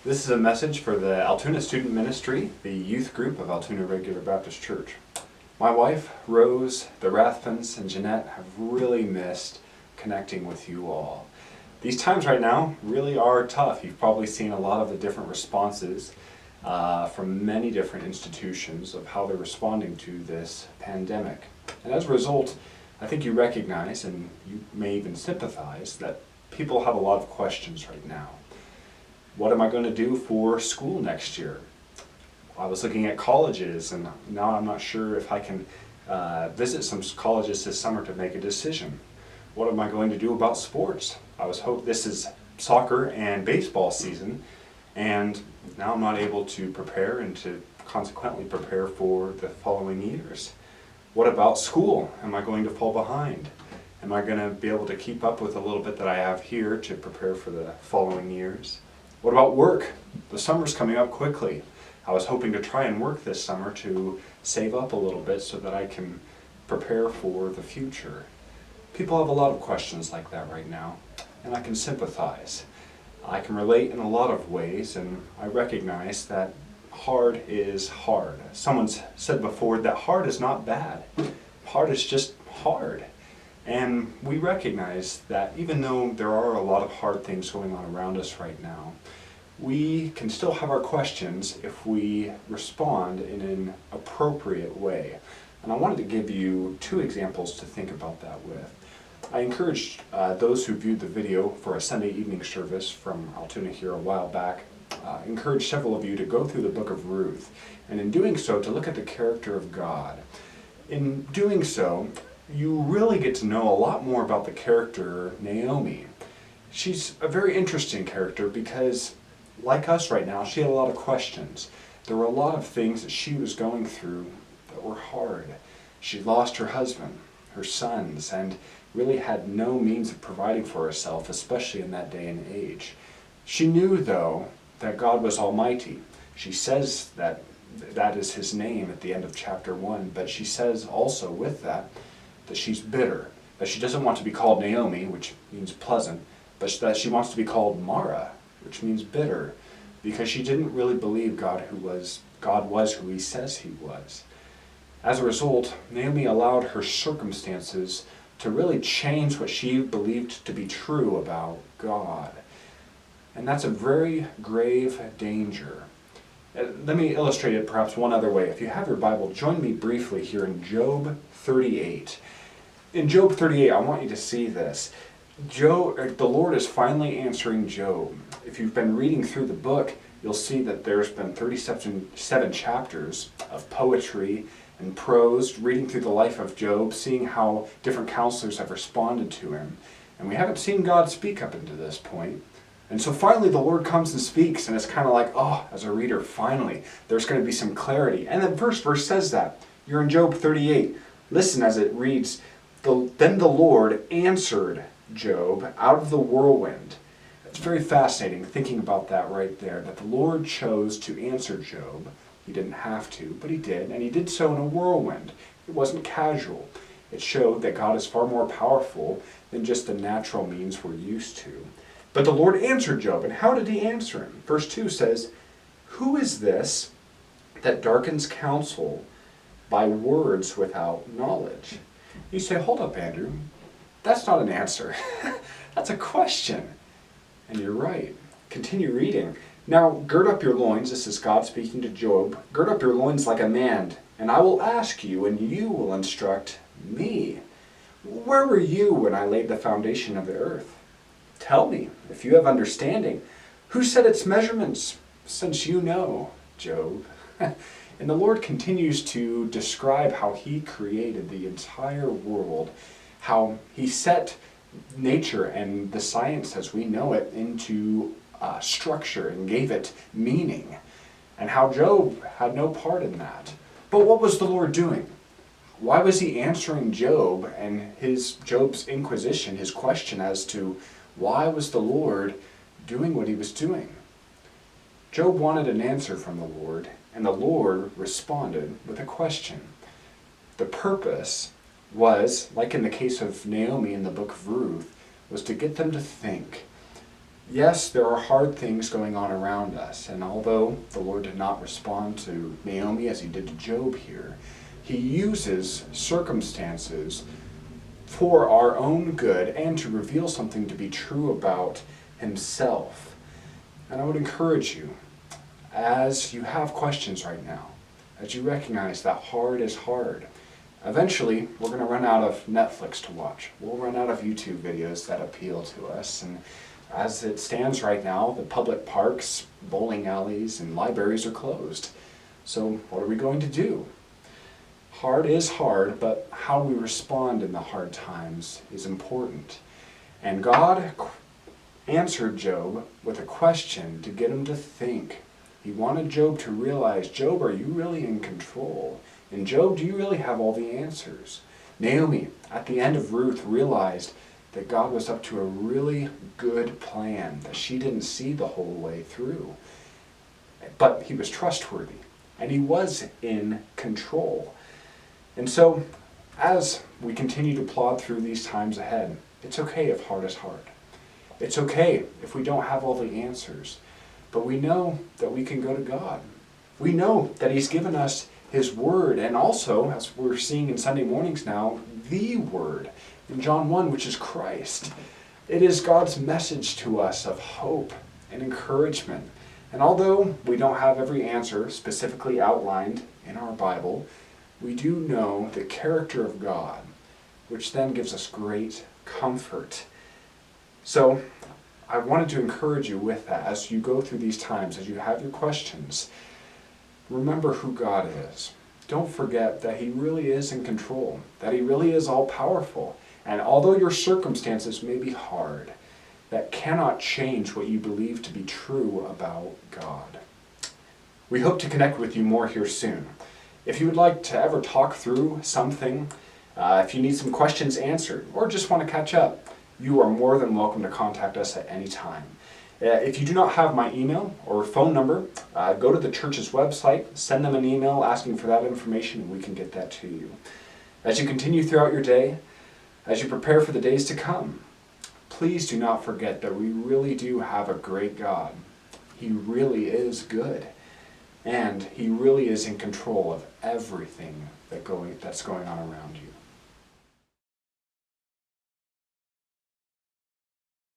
This is a message for the Altoona Student Ministry, the youth group of Altoona Regular Baptist Church. My wife, Rose, the Rathpins, and Jeanette have really missed connecting with you all. These times right now really are tough. You've probably seen a lot of the different responses from many different institutions of how they're responding to this pandemic. And as a result, I think you recognize, and you may even sympathize, that people have a lot of questions right now. What am I going to do for school next year? I was looking at colleges, and now I'm not sure if I can visit some colleges this summer to make a decision. What am I going to do about sports? This is soccer and baseball season, and now I'm not able to prepare and to consequently prepare for the following years. What about school? Am I going to fall behind? Am I going to be able to keep up with a little bit that I have here to prepare for the following years? What about work? The summer's coming up quickly. I was hoping to try and work this summer to save up a little bit so that I can prepare for the future. People have a lot of questions like that right now, and I can sympathize. I can relate in a lot of ways, and I recognize that hard is hard. Someone's said before that hard is not bad. Hard is just hard. And we recognize that even though there are a lot of hard things going on around us right now, we can still have our questions if we respond in an appropriate way. And I wanted to give you two examples to think about that with. I encouraged those who viewed the video for a Sunday evening service from Altoona here a while back, encouraged several of you to go through the book of Ruth, and in doing so to look at the character of God. In doing so, you really get to know a lot more about the character Naomi. She's a very interesting character because, like us right now, she had a lot of questions. There were a lot of things that she was going through that were hard. She lost her husband, her sons, and really had no means of providing for herself, especially in that day and age. She knew, though, that God was Almighty. She says that is His name at the end of chapter 1, but she says also with that she's bitter, that she doesn't want to be called Naomi, which means pleasant, but that she wants to be called Mara, which means bitter, because she didn't really believe God was who He says He was. As a result, Naomi allowed her circumstances to really change what she believed to be true about God. And that's a very grave danger. Let me illustrate it perhaps one other way. If you have your Bible, join me briefly here in Job 38. In Job 38, I want you to see this. The Lord is finally answering Job. If you've been reading through the book, you'll see that there's been 37 chapters of poetry and prose, reading through the life of Job, seeing how different counselors have responded to him. And we haven't seen God speak up into this point. And so finally the Lord comes and speaks, and it's kind of like, oh, as a reader, finally, there's going to be some clarity. And the first verse says that. You're in Job 38. Listen as it reads, Then the Lord answered Job out of the whirlwind. It's very fascinating thinking about that right there, that the Lord chose to answer Job. He didn't have to, but He did, and He did so in a whirlwind. It wasn't casual. It showed that God is far more powerful than just the natural means we're used to. But the Lord answered Job, and how did He answer him? Verse 2 says, Who is this that darkens counsel by words without knowledge? You say, hold up, Andrew. That's not an answer. That's a question. And you're right. Continue reading. Now gird up your loins, this is God speaking to Job, gird up your loins like a man, and I will ask you, and you will instruct me. Where were you when I laid the foundation of the earth? Tell me, if you have understanding, who set its measurements, since you know, Job? And the Lord continues to describe how He created the entire world, how He set nature and the science as we know it into structure and gave it meaning, and how Job had no part in that. But what was the Lord doing? Why was He answering Job and Job's inquisition, his question as to why was the Lord doing what He was doing? Job wanted an answer from the Lord, and the Lord responded with a question. The purpose was, like in the case of Naomi in the book of Ruth, was to get them to think. Yes, there are hard things going on around us, and although the Lord did not respond to Naomi as he did to Job here, he uses circumstances for our own good and to reveal something to be true about himself. And I would encourage you, as you have questions right now, as you recognize that hard is hard, eventually we're going to run out of Netflix to watch. We'll run out of YouTube videos that appeal to us. And as it stands right now, the public parks, bowling alleys, and libraries are closed. So what are we going to do? Hard is hard, but how we respond in the hard times is important. And God answered Job with a question to get him to think. He wanted Job to realize, Job, are you really in control? And Job, do you really have all the answers? Naomi, at the end of Ruth, realized that God was up to a really good plan, that she didn't see the whole way through. But he was trustworthy, and he was in control. And so, as we continue to plod through these times ahead, it's okay if hard is hard. It's okay if we don't have all the answers. But we know that we can go to God. We know that he's given us his word, and also, as we're seeing in Sunday mornings now, the word in John 1, which is Christ. It is God's message to us of hope and encouragement. And although we don't have every answer specifically outlined in our Bible, we do know the character of God, which then gives us great comfort. So, I wanted to encourage you with that as you go through these times, as you have your questions. Remember who God is. Don't forget that he really is in control, that he really is all-powerful. And although your circumstances may be hard, that cannot change what you believe to be true about God. We hope to connect with you more here soon. If you would like to ever talk through something, if you need some questions answered, or just want to catch up, you are more than welcome to contact us at any time. If you do not have my email or phone number, go to the church's website, send them an email asking for that information, and we can get that to you. As you continue throughout your day, as you prepare for the days to come, please do not forget that we really do have a great God. He really is good, and he really is in control of everything that's going on around you.